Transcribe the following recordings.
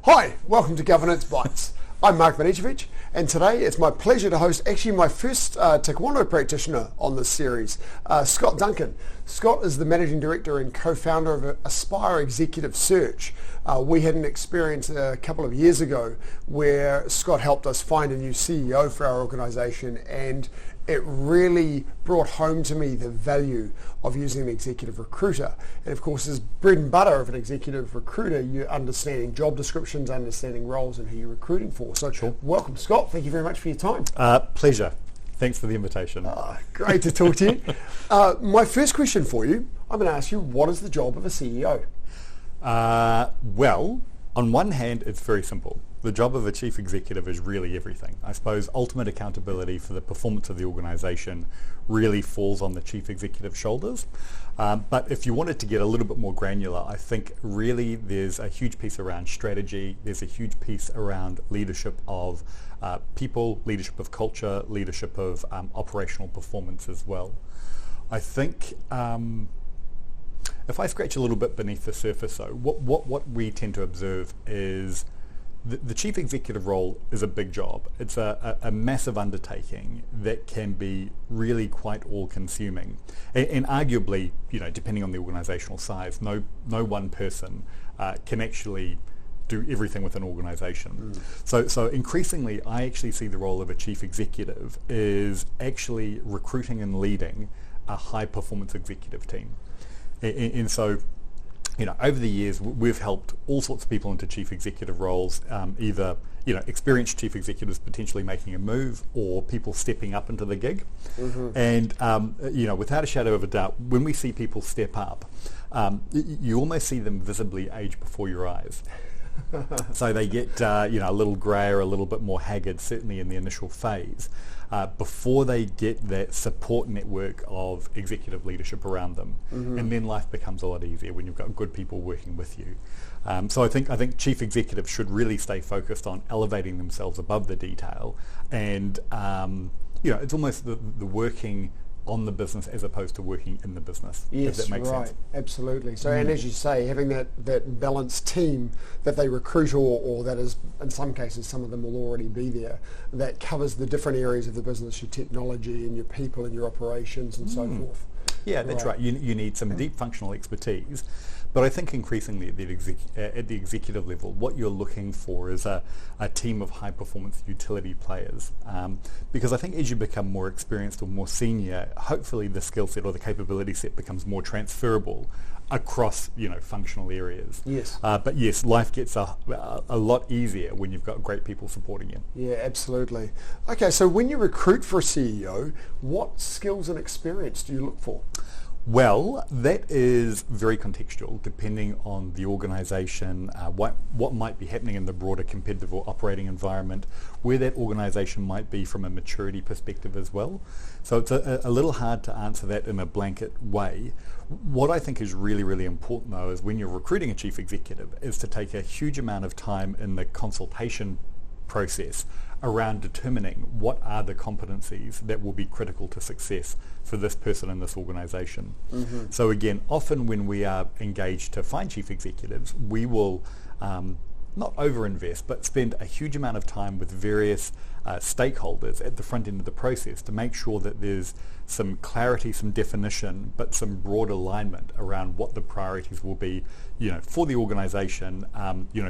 Hi, welcome to Governance Bites. I'm Mark Banicevich, and today it's my pleasure to host actually my first taekwondo practitioner on this series, Scott Duncan. Scott is the Managing Director and co-founder of Aspire Executive Search. We had an experience a couple of years ago where Scott helped us find a new CEO for our organisation, and it really brought home to me the value of using an executive recruiter. And of course, as bread and butter of an executive recruiter, you're understanding job descriptions, understanding roles and who you're recruiting for. So welcome, Scott. Thank you very much for your time. Pleasure. Thanks for the invitation. Great to talk to you. My first question for you, I'm going to ask you, what is the job of a CEO? Well, on one hand, it's very simple. The job of a chief executive is really everything. I suppose ultimate accountability for the performance of the organisation really falls on the chief executive's shoulders. But if you wanted to get a little bit more granular, I think really there's a huge piece around strategy. There's a huge piece around leadership of people, leadership of culture, leadership of operational performance as well. I think if I scratch a little bit beneath the surface though, what we tend to observe is the chief executive role is a big job. It's a massive undertaking that can be really quite all-consuming. And arguably, depending on the organisational size, no one person can actually do everything with an organisation. So increasingly, I actually see the role of a chief executive is actually recruiting and leading a high-performance executive team. And so, over the years, we've helped all sorts of people into chief executive roles, either, experienced chief executives potentially making a move or people stepping up into the gig. And, without a shadow of a doubt, when we see people step up, you almost see them visibly age before your eyes. So they get, a little grey or a little bit more haggard, certainly in the initial phase, before they get that support network of executive leadership around them. And then life becomes a lot easier when you've got good people working with you. So I think chief executives should really stay focused on elevating themselves above the detail. And, it's almost the working on the business as opposed to working in the business. Yes, if that makes sense. Absolutely. So, and as you say, having that balanced team that they recruit or that is, in some cases, some of them will already be there, that covers the different areas of the business, your technology and your people and your operations and so forth. Yeah, that's right. You need some deep functional expertise. But I think increasingly at the executive level, what you're looking for is a team of high-performance utility players. Because I think as you become more experienced or more senior, hopefully the skill set or the capability set becomes more transferable across, functional areas. Yes. But yes, life gets a lot easier when you've got great people supporting you. Yeah, absolutely. Okay, so when you recruit for a CEO, what skills and experience do you look for? Well, that is very contextual, depending on the organisation, what might be happening in the broader competitive or operating environment, where that organisation might be from a maturity perspective as well. So it's a little hard to answer that in a blanket way. What I think is really, really important, though, is when you're recruiting a chief executive, is to take a huge amount of time in the consultation process around determining what are the competencies that will be critical to success for this person in this organisation. So again, often when we are engaged to find chief executives, we will not overinvest, but spend a huge amount of time with various stakeholders at the front end of the process to make sure that there's some clarity, some definition, but some broad alignment around what the priorities will be, for the organisation,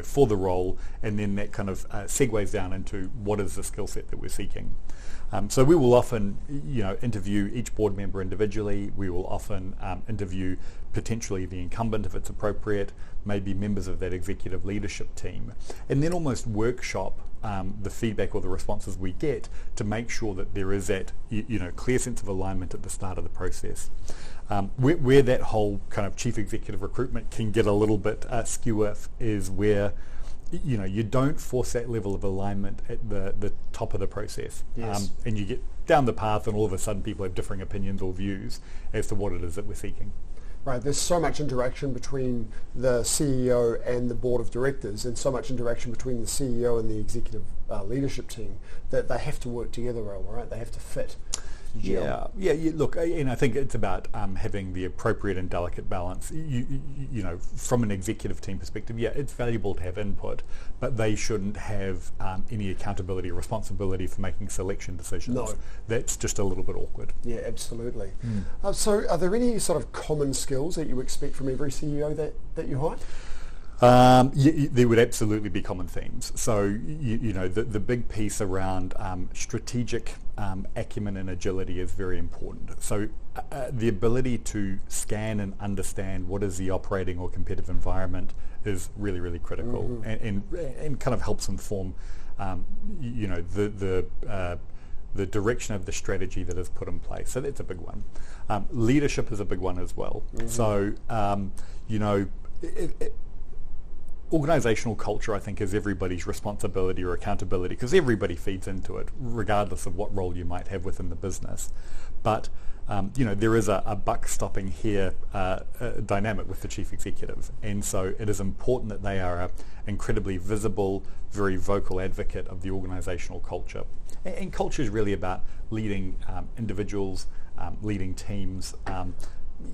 for the role, and then that kind of segues down into what is the skill set that we're seeking. So we will often, interview each board member individually. We will often interview potentially the incumbent if it's appropriate, maybe members of that executive leadership team, and then almost workshop the feedback or the responses we get to make sure that there is that clear sense of alignment at the start of the process. Where that whole kind of chief executive recruitment can get a little bit skew is where you don't force that level of alignment at the top of the process. Yes. And you get down the path and all of a sudden people have differing opinions or views as to what it is that we're seeking. Right, there's so much interaction between the CEO and the board of directors, and so much interaction between the CEO and the executive leadership team, that they have to work together well, right? They have to fit. gel? Look, and I think it's about having the appropriate and delicate balance. You know, from an executive team perspective, it's valuable to have input, but they shouldn't have any accountability or responsibility for making selection decisions. No. That's just a little bit awkward. Yeah, absolutely. So are there any sort of common skills that you expect from every CEO that you hire? There would absolutely be common themes. So, you know, the big piece around strategic acumen and agility is very important. So the ability to scan and understand what is the operating or competitive environment is really, really critical, and kind of helps inform, you know, the direction of the strategy that is put in place. So that's a big one. Leadership is a big one as well. So, you know, organizational culture, I think, is everybody's responsibility or accountability, because everybody feeds into it, regardless of what role you might have within the business. But you know, there is a buck stopping here dynamic with the chief executive, and so it is important that they are an incredibly visible, very vocal advocate of the organizational culture. And culture is really about leading individuals, leading teams,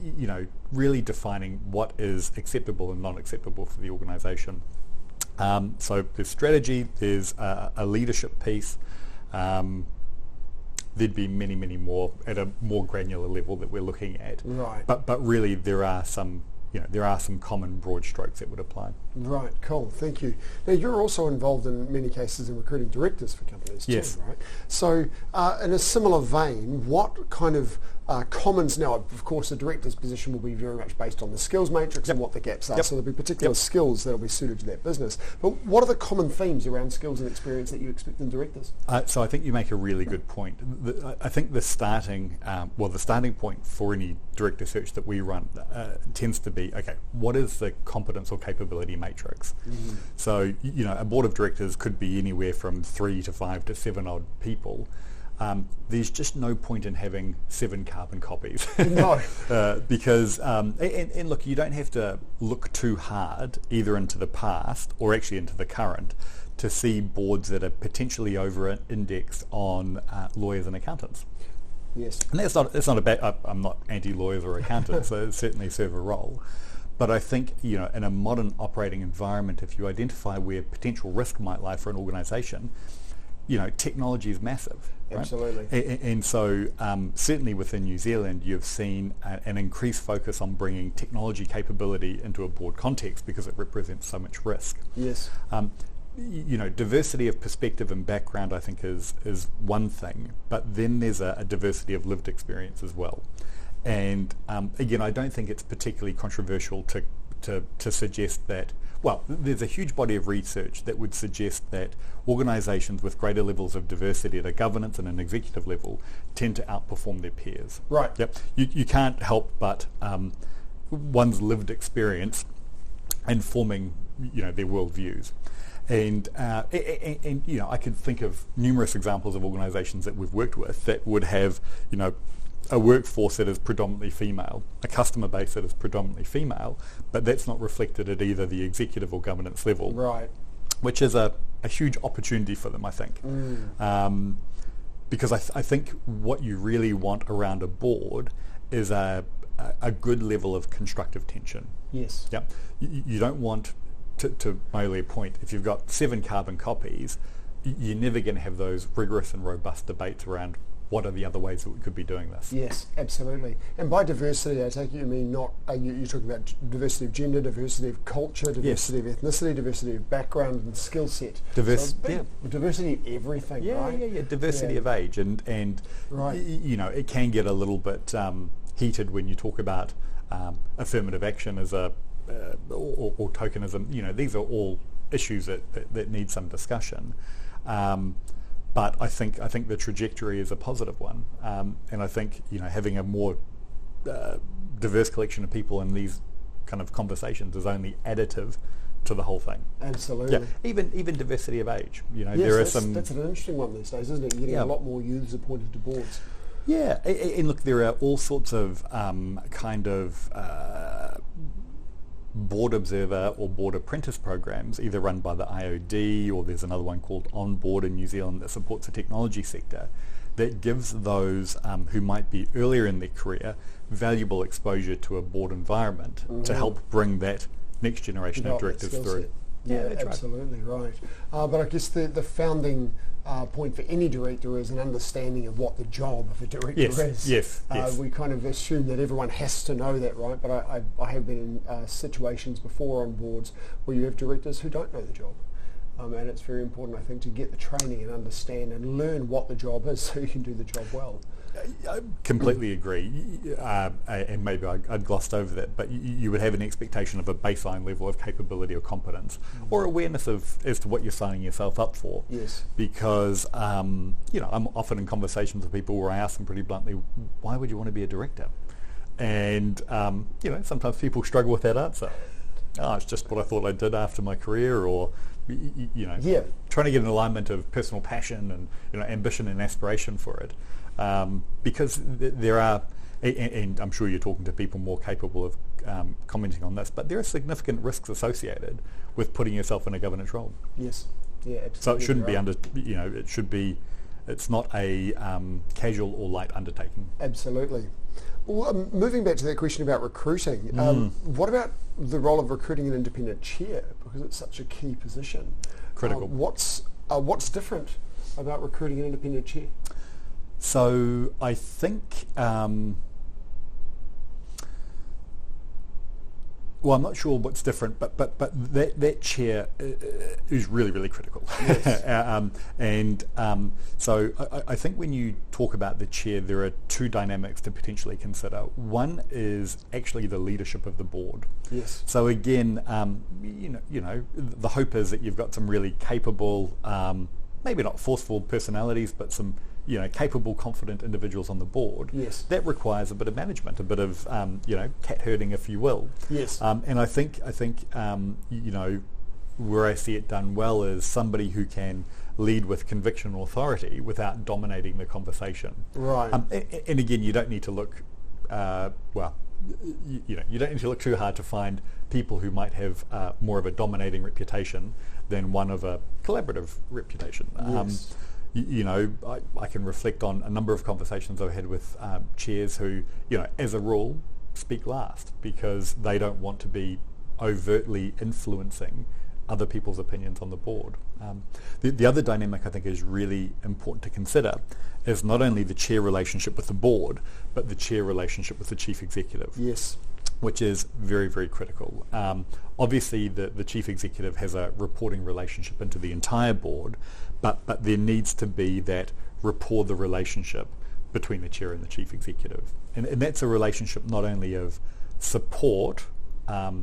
you know, really defining what is acceptable and not acceptable for the organisation. So there's strategy, there's a leadership piece. There'd be many, many more at a more granular level that we're looking at. Right. But really there are some, you know, there are some common broad strokes that would apply. Right, cool, thank you. Now you're also involved in many cases in recruiting directors for companies too, Yes. right? So in a similar vein, what kind of commons, now of course the director's position will be very much based on the skills matrix and what the gaps are, so there'll be particular skills that will be suited to that business. But what are the common themes around skills and experience that you expect in directors? So I think you make a really good point. I think the starting point for any director search that we run tends to be, okay, what is the competence or capability matrix? So, you know, a board of directors could be anywhere from 3 to 5 to 7 odd people. There's just no point in having 7 carbon copies. No. Because, and look, you don't have to look too hard either into the past or actually into the current to see boards that are potentially over-indexed on lawyers and accountants. Yes. And that's not a bad, I'm not anti-lawyers or accountants, so it certainly serve a role. But I think, you know, in a modern operating environment, if you identify where potential risk might lie for an organisation, you know, technology is massive. Right? Absolutely. And so certainly within New Zealand, you've seen an increased focus on bringing technology capability into a board context because it represents so much risk. Yes. You know, diversity of perspective and background, I think, is one thing, but then there's a diversity of lived experience as well. And again, I don't think it's particularly controversial to suggest that, well, there's a huge body of research that would suggest that organisations with greater levels of diversity at a governance and an executive level tend to outperform their peers. Right. Yep. You can't help but one's lived experience informing, you know, their worldviews. And you know, I could think of numerous examples of organisations that we've worked with that would have, you know, a workforce that is predominantly female, a customer base that is predominantly female, but that's not reflected at either the executive or governance level. Right. Which is a huge opportunity for them, I think. Because I think what you really want around a board is a good level of constructive tension. Yes. Yep. You don't want, to my earlier point, if you've got 7 carbon copies, you're never going to have those rigorous and robust debates around what are the other ways that we could be doing this. Yes, absolutely. And by diversity, I take it you mean not, you're talking about diversity of gender, diversity of culture, diversity of ethnicity, diversity of background and skill set. Diversity of everything, right? Yeah. Diversity of age. And right. You know, it can get a little bit heated when you talk about affirmative action as or tokenism. You know, these are all issues that need some discussion. But I think the trajectory is a positive one, and I think, you know, having a more diverse collection of people in these kind of conversations is only additive to the whole thing. Absolutely. Yeah. Even diversity of age. You know, yes, that's an interesting one these days, isn't it? You're getting a lot more youths appointed to boards. Yeah, and look, there are all sorts of board observer or board apprentice programs, either run by the IOD or there's another one called On Board in New Zealand that supports the technology sector, that gives those who might be earlier in their career valuable exposure to a board environment to help bring that next generation of directors through. Yeah, that's absolutely right. But I guess the founding point for any director is an understanding of what the job of a director is. Yes. We kind of assume that everyone has to know that, right? But I have been in situations before on boards where you have directors who don't know the job. And it's very important, I think, to get the training and understand and learn what the job is so you can do the job well. I completely agree, and maybe I glossed over that, but you would have an expectation of a baseline level of capability or competence or awareness as to what you're signing yourself up for. Yes. Because, I'm often in conversations with people where I ask them pretty bluntly, why would you want to be a director? And, sometimes people struggle with that answer. Oh, it's just what I thought I did after my career, or, trying to get an alignment of personal passion and, ambition and aspiration for it. Because there are, and I'm sure you're talking to people more capable of commenting on this, but there are significant risks associated with putting yourself in a governance role. Yes, yeah, absolutely. So it shouldn't be it's not a casual or light undertaking. Absolutely. Well, moving back to that question about recruiting, what about the role of recruiting an independent chair, because it's such a key position? Critical. What's different about recruiting an independent chair? So I think, I'm not sure what's different, but that chair is really, really critical. Yes. So I think when you talk about the chair, there are two dynamics to potentially consider. One is actually the leadership of the board. Yes. So again, the hope is that you've got some really capable, maybe not forceful personalities, but some capable, confident individuals on the board. Yes. That requires a bit of management, a bit of cat herding, if you will. Yes. And I think where I see it done well is somebody who can lead with conviction and authority without dominating the conversation. Right. And again, you don't need to look you don't need to look too hard to find people who might have more of a dominating reputation than one of a collaborative reputation. Yes. I can reflect on a number of conversations I've had with chairs who, as a rule, speak last because they don't want to be overtly influencing other people's opinions on the board. The other dynamic I think is really important to consider is not only the chair relationship with the board, but the chair relationship with the chief executive. Yes. Which is very, very critical. Obviously, the chief executive has a reporting relationship into the entire board, but there needs to be that rapport, the relationship between the chair and the chief executive. And that's a relationship not only of support, but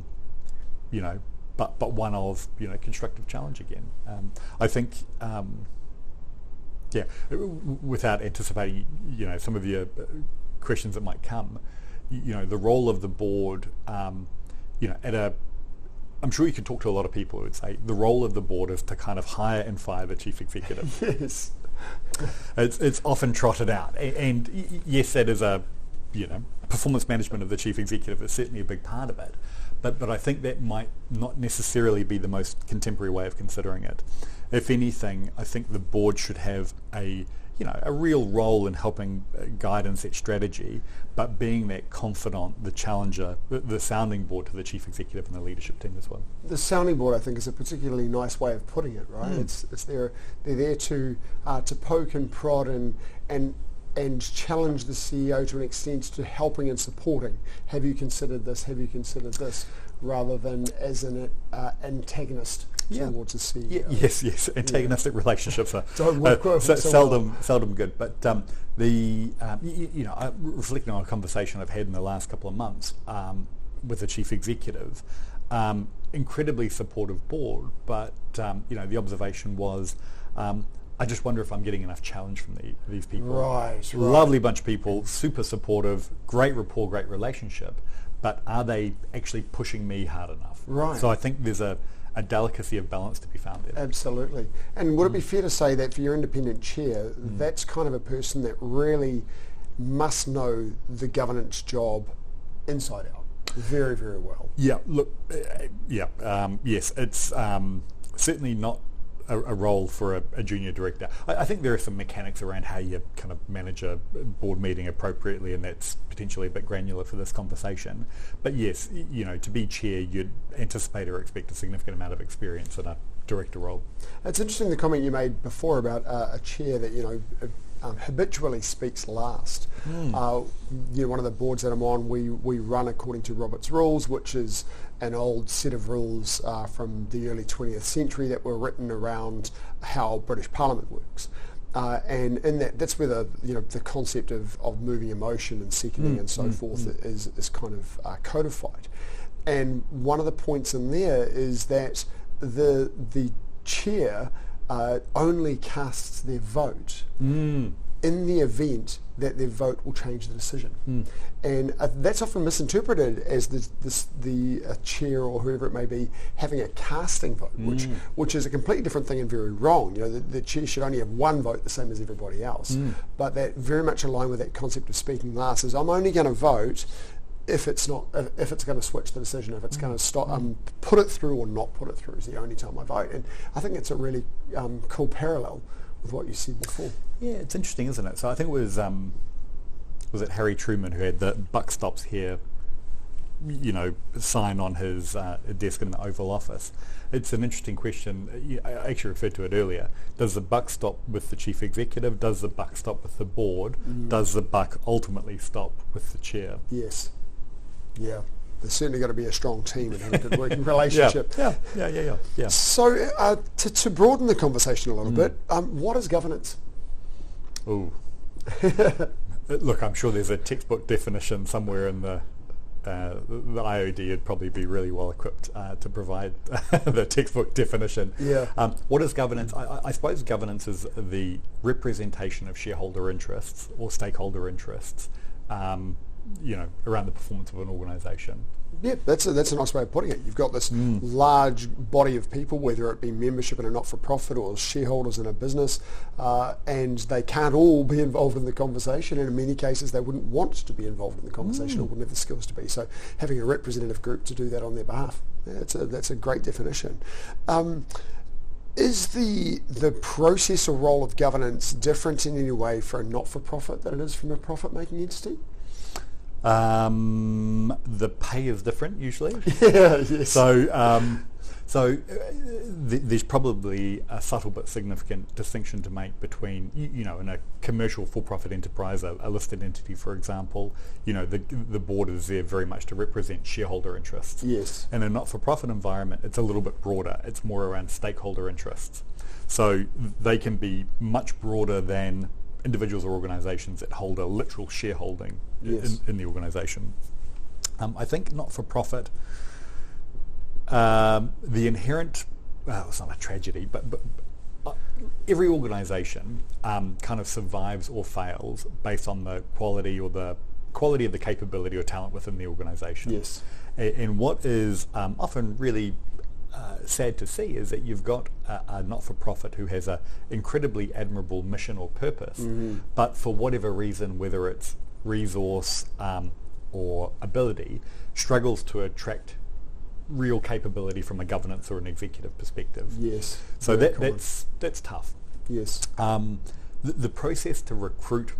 one of constructive challenge again. I think, without anticipating some of your questions that might come, the role of the board, I'm sure you could talk to a lot of people who would say the role of the board is to kind of hire and fire the chief executive. Yes. It's often trotted out, and yes, that is a performance management of the chief executive is certainly a big part of it, but I think that might not necessarily be the most contemporary way of considering it. If anything, I think the board should have a real role in helping guide and set strategy, but being that confidant, the challenger, the sounding board to the chief executive and the leadership team as well. The sounding board, I think, is a particularly nice way of putting it, right? It's they're there to poke and prod and challenge the CEO to an extent to helping and supporting. Have you considered this? Have you considered this? Rather than as an antagonist towards the CEO. Yes. Antagonistic relationships are seldom good. But reflecting on a conversation I've had in the last couple of months with the chief executive, incredibly supportive board, but the observation was, I just wonder if I'm getting enough challenge from these people. Right. Lovely bunch of people, super supportive, great rapport, great relationship, but are they actually pushing me hard enough? Right. So I think there's a delicacy of balance to be found there. Absolutely. And would it be fair to say that for your independent chair, that's kind of a person that really must know the governance job inside out very, very well? Yeah, look, yes, it's certainly not a role for a junior director. I think there are some mechanics around how you kind of manage a board meeting appropriately, and that's potentially a bit granular for this conversation. But yes, to be chair, you'd anticipate or expect a significant amount of experience in a director role. It's interesting the comment you made before about a chair that habitually speaks last. One of the boards that I'm on, we run according to Robert's Rules, which is an old set of rules from the early 20th century that were written around how British Parliament works. And in that's where the concept of moving a motion and seconding and so forth is kind of codified. And one of the points in there is that the chair only casts their vote in the event that their vote will change the decision. And that's often misinterpreted as the chair or whoever it may be having a casting vote, which is a completely different thing and very wrong. The chair should only have one vote, the same as everybody else. But that very much aligned with that concept of speaking last is I'm only going to vote if it's going to switch the decision, if it's going to stop, put it through or not put it through is the only time I vote. And I think it's a really cool parallel with what you said before. Yeah, it's interesting, isn't it? So I think it was it Harry Truman who had the buck stops here, sign on his desk in the Oval Office. It's an interesting question. I actually referred to it earlier. Does the buck stop with the chief executive? Does the buck stop with the board? Does the buck ultimately stop with the chair? Yes. Yeah, there's certainly got to be a strong team and have a good working relationship. Yeah. So to broaden the conversation a little bit, what is governance? Ooh. Look, I'm sure there's a textbook definition somewhere in the IOD. Would probably be really well equipped to provide the textbook definition. Yeah. What is governance? I suppose governance is the representation of shareholder interests or stakeholder interests around the performance of an organisation. Yeah, that's a nice way of putting it. You've got this large body of people, whether it be membership in a not-for-profit or shareholders in a business, and they can't all be involved in the conversation, and in many cases they wouldn't want to be involved in the conversation or wouldn't have the skills to be. So having a representative group to do that on their behalf, that's a great definition. Is the process or role of governance different in any way for a not-for-profit than it is from a profit-making entity? The pay is different usually. Yes. So there's probably a subtle but significant distinction to make between, in a commercial for-profit enterprise, a listed entity, for example, the board is there very much to represent shareholder interests. Yes. In a not-for-profit environment, it's a little bit broader. It's more around stakeholder interests. So they can be much broader than individuals or organisations that hold a literal shareholding in the organisation. I think not-for-profit, the inherent, it's not a tragedy, but every organisation kind of survives or fails based on the quality of the capability or talent within the organisation. Yes. And what is often really sad to see is that you've got a not-for-profit who has an incredibly admirable mission or purpose, but for whatever reason, whether it's resource or ability, struggles to attract real capability from a governance or an executive perspective. Yes. So that's tough. Yes. The process to recruit,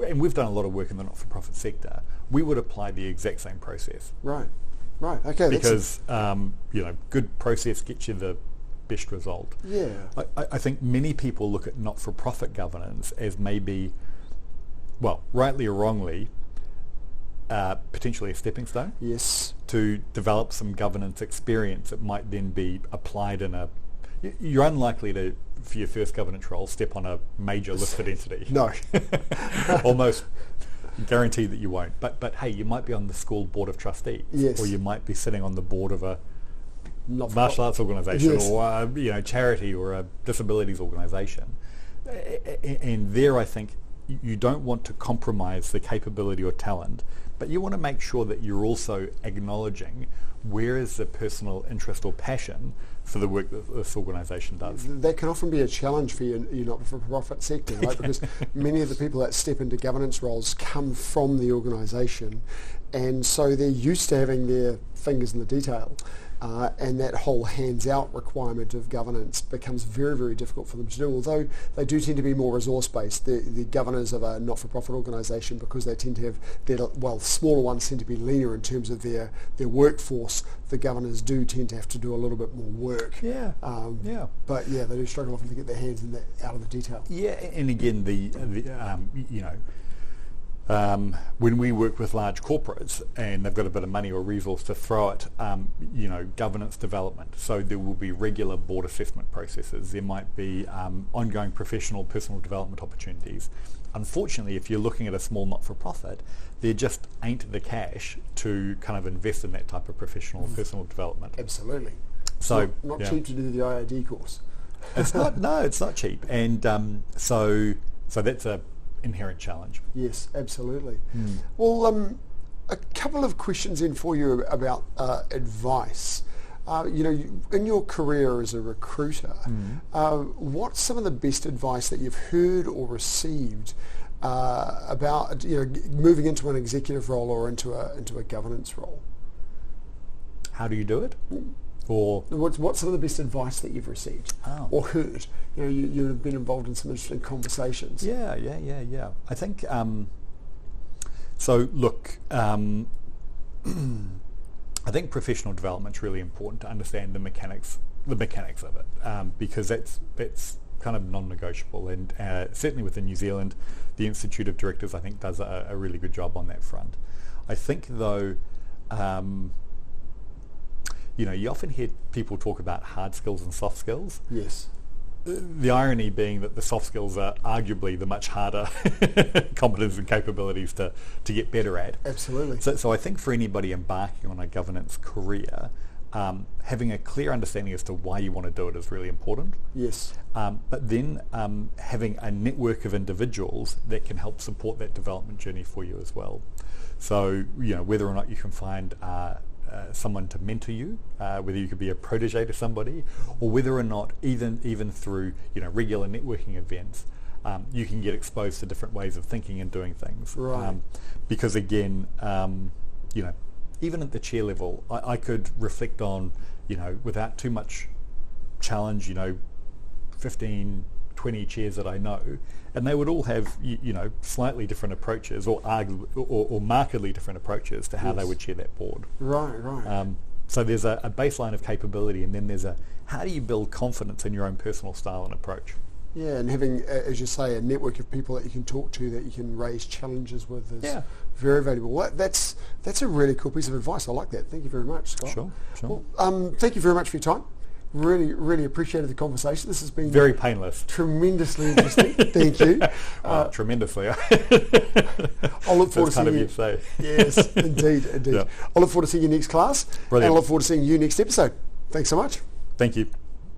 and we've done a lot of work in the not-for-profit sector, we would apply the exact same process. Right. Okay. Because good process gets you the best result. Yeah. I think many people look at not-for-profit governance as maybe, well, rightly or wrongly, potentially a stepping stone. Yes. To develop some governance experience that might then be applied in a. You're unlikely to, for your first governance role, step on a major listed entity. No. Almost guarantee that you won't. But hey, you might be on the school board of trustees. Yes. Or you might be sitting on the board of a martial arts organisation, yes, or a charity or a disabilities organisation. And there I think you don't want to compromise the capability or talent, but you want to make sure that you're also acknowledging where is the personal interest or passion for the work that this organisation does. That can often be a challenge for your not-for-profit sector, right? Because many of the people that step into governance roles come from the organisation, and so they're used to having their fingers in the detail. And that whole hands-out requirement of governance becomes very, very difficult for them to do, although they do tend to be more resource-based. The governors of a not-for-profit organisation, because they tend to have smaller ones tend to be leaner in terms of their workforce. The governors do tend to have to do a little bit more work. Yeah. But yeah, they do struggle often to get their hands out of the detail. Yeah, and again, when we work with large corporates and they've got a bit of money or resource to throw at, governance development. So there will be regular board assessment processes. There might be ongoing professional, personal development opportunities. Unfortunately, if you're looking at a small not-for-profit, there just ain't the cash to kind of invest in that type of professional and personal development. Absolutely. So not cheap to do the IID course. It's not. No, it's not cheap, and so that's a inherent challenge. Yes, absolutely. Well, a couple of questions in for you about advice. In your career as a recruiter, what's some of the best advice that you've heard or received about moving into an executive role or into a governance role? How do you do it? Or what's some of the best advice that you've received or heard? You've been involved in some interesting conversations. Yeah. I think so. Look, I think professional development's really important to understand the mechanics of it, because that's kind of non-negotiable. And certainly within New Zealand, the Institute of Directors, I think, does a really good job on that front. I think though. You often hear people talk about hard skills and soft skills. Yes. The irony being that the soft skills are arguably the much harder competence and capabilities to get better at. Absolutely. So I think for anybody embarking on a governance career, having a clear understanding as to why you want to do it is really important. Yes. But then having a network of individuals that can help support that development journey for you as well. So, whether or not you can find someone to mentor you, whether you could be a protege to somebody, or whether or not even through regular networking events, you can get exposed to different ways of thinking and doing things. Right. Because again, even at the chair level, I could reflect on, without too much challenge, 15, 20 chairs that I know, and they would all have, slightly different approaches or markedly different approaches to how they would chair that board. Right. So there's a baseline of capability, and then there's how do you build confidence in your own personal style and approach? Yeah, and having, as you say, a network of people that you can talk to, that you can raise challenges with is very valuable. Well, that's a really cool piece of advice. I like that. Thank you very much, Scott. Sure. Well, thank you very much for your time. Really, really appreciated the conversation. This has been very painless, tremendously interesting. Thank you. Tremendously. I'll look forward to seeing you. Say. Yes, indeed. Yeah. I'll look forward to seeing you next class. Brilliant. And I look forward to seeing you next episode. Thanks so much. Thank you.